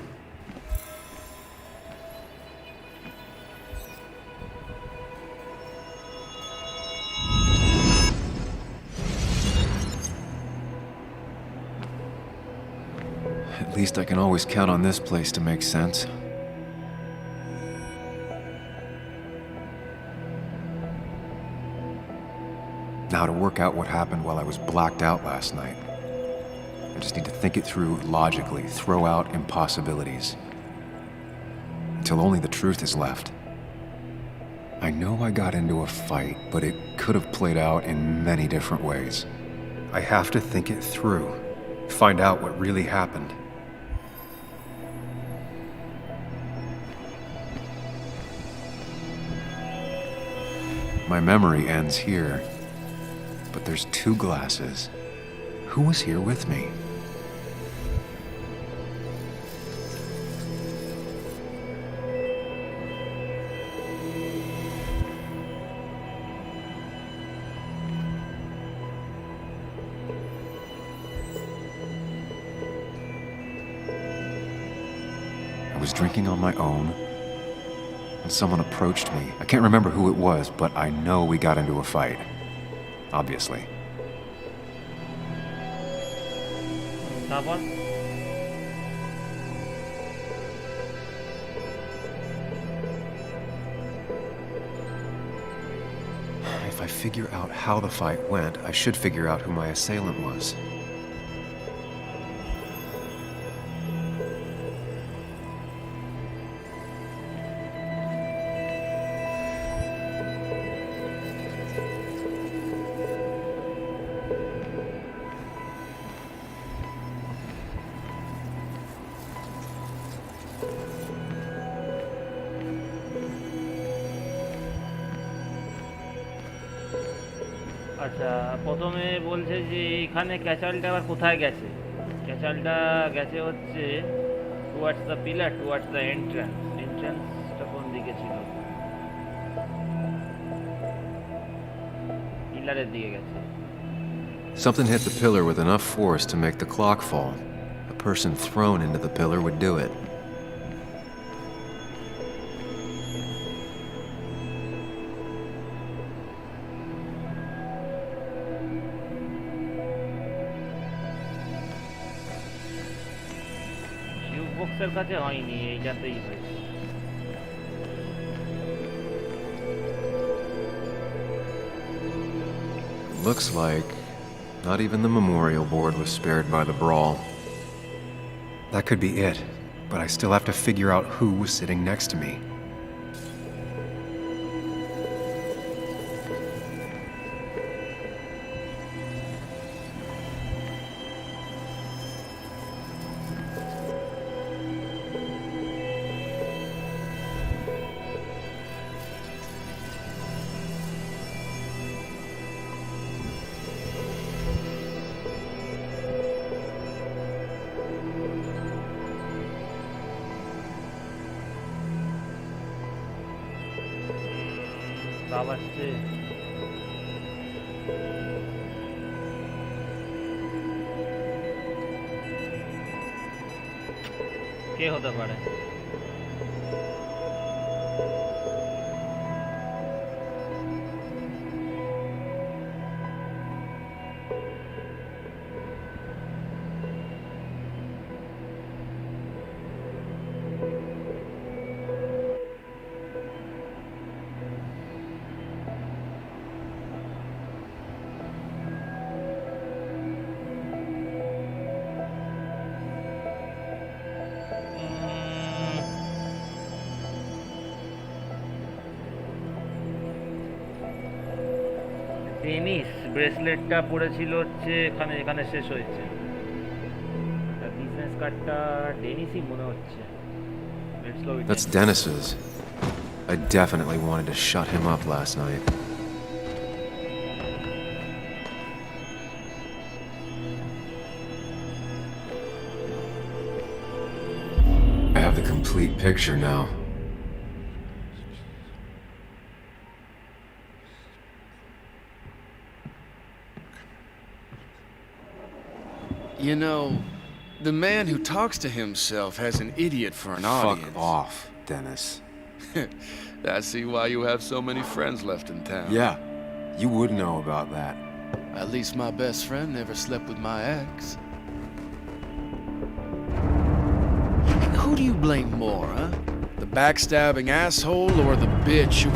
At least I can always count on this place to make sense. Now to work out what happened while I was blacked out last night. I just need to think it through logically, throw out impossibilities. Until only the truth is left. I know I got into a fight, but it could have played out in many different ways. I have to think it through, find out what really happened. My memory ends here. But there's 2 glasses. Who was here with me? I was drinking on my own, and someone approached me. I can't remember who it was, but I know we got into a fight. Obviously. তারপর If I figure out how the fight went, I should figure out who my assailant was. আচ্ছা, প্রথমে বলছে যে এখানে ক্যাচালটা আবার কোথায় গেছে? ক্যাচালটা গেছে হচ্ছে towards the pillar, towards the entrance. এন্ট্রান্সটা কোন দিকে ছিল? পিলারের দিকে গেছে। Something hit the pillar with enough force to make the clock fall. A person thrown into the pillar would do it. বক্সের কাছে হয়নি, এইটাতেই হয়েছে। Looks like not even the memorial board was spared by the brawl. That could be it, but I still have to figure out who was sitting next to me. আসছে। কে হতে পারে? Tennis ব্রেসলেটটা পড়েছিল হচ্ছে এখানে, এখানে শেষ হয়েছে। বিজনেস কার্ডটা ডেনিসই মনে হচ্ছে। That's Dennis's. I definitely wanted to shut him up last night. I have the complete picture now. You know, the man who talks to himself has an idiot for an audience. Fuck off, Dennis. I see why you have so many friends left in town. Yeah, you would know about that. At least my best friend never slept with my ex. Who do you blame more, huh? The backstabbing asshole or the bitch who...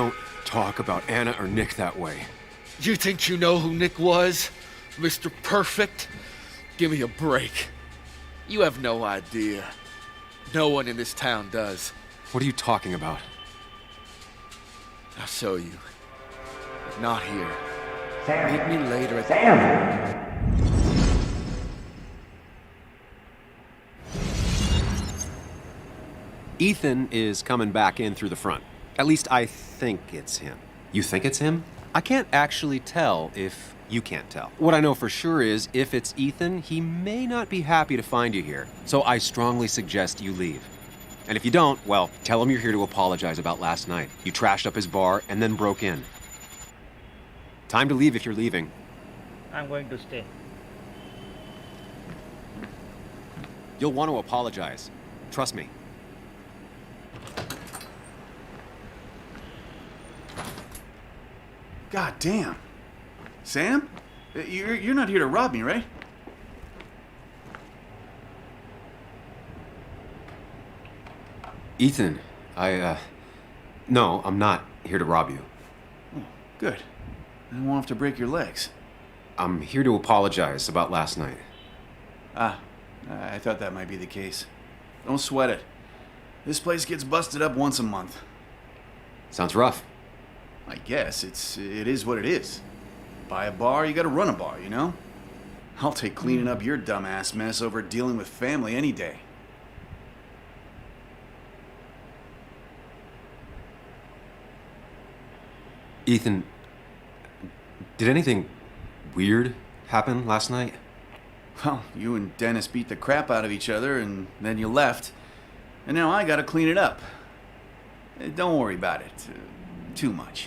Don't talk about Anna or Nick that way. You think you know who Nick was? Mr. Perfect? Give me a break. You have no idea. No one in this town does. What are you talking about? I'll show you. But not here. Sam. Meet me later at Sam. Ethan is coming back in through the front. At least I think it's him. You think it's him? I can't actually tell if you can't tell. What I know for sure is if it's Ethan, he may not be happy to find you here. So I strongly suggest you leave. And if you don't, well, tell him you're here to apologize about last night. You trashed up his bar and then broke in. Time to leave if you're leaving. I'm going to stay. You'll want to apologize. Trust me. God damn. Sam? You're not here to rob me, right? Ethan, no, I'm not here to rob you. Oh, good. I won't have to break your legs. I'm here to apologize about last night. Ah, I thought that might be the case. Don't sweat it. This place gets busted up once a month. Sounds rough. I guess it is what it is. Buy a bar, you gotta run a bar, you know? I'll take cleaning up your dumbass mess over dealing with family any day. Ethan, did anything weird happen last night? Well, you and Dennis beat the crap out of each other and then you left. And now I gotta clean it up. Don't worry about it. Too much.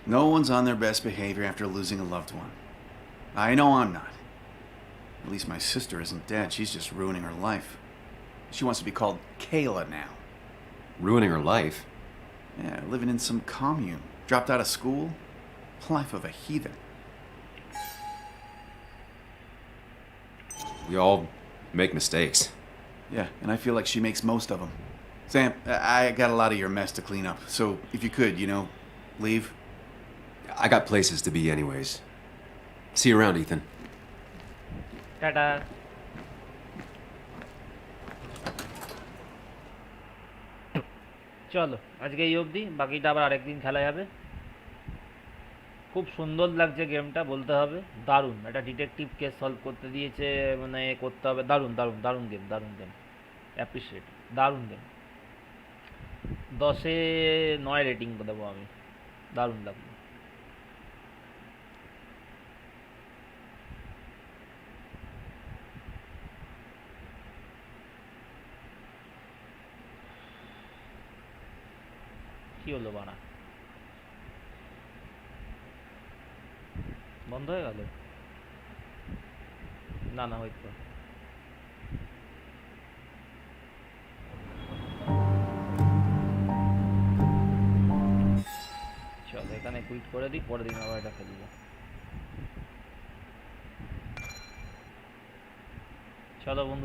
No one's on their best behavior after losing a loved one. I know I'm not. At least my sister isn't dead. She's just ruining her life. She wants to be called Kayla now. Ruining her life? Yeah, living in some commune. Dropped out of school. Life of a heathen. We all make mistakes. Yeah, and I feel like she makes most of them. Sam, I got a lot of your mess to clean up, so if you could, leave. I got places to be anyways. See you around, Ethan. Tata. চলো আজকে এই অবধি, বাকিটা আবার আরেকদিন খেলা যাবে। খুব সুন্দর লাগছে গেমটা, বলতে হবে। দারুণ, একটা ডিটেকটিভ কেস সলভ করতে দিয়েছে, মানে করতে হবে। দারুণ দারুণ দারুণ গেম, দারুণ গেম, অ্যাপ্রিসিয়েট। দারুণ গেম, 10-এ 9 রেটিং দেবো আমি। দারুণ লাগলো। কি হলো বানা, বন্ধ হয়ে গেল? না না, হয়তো চলো এখানে কুইট করে দিই, পরের দিন আবার এটা খেলবো। চলো বন্ধু।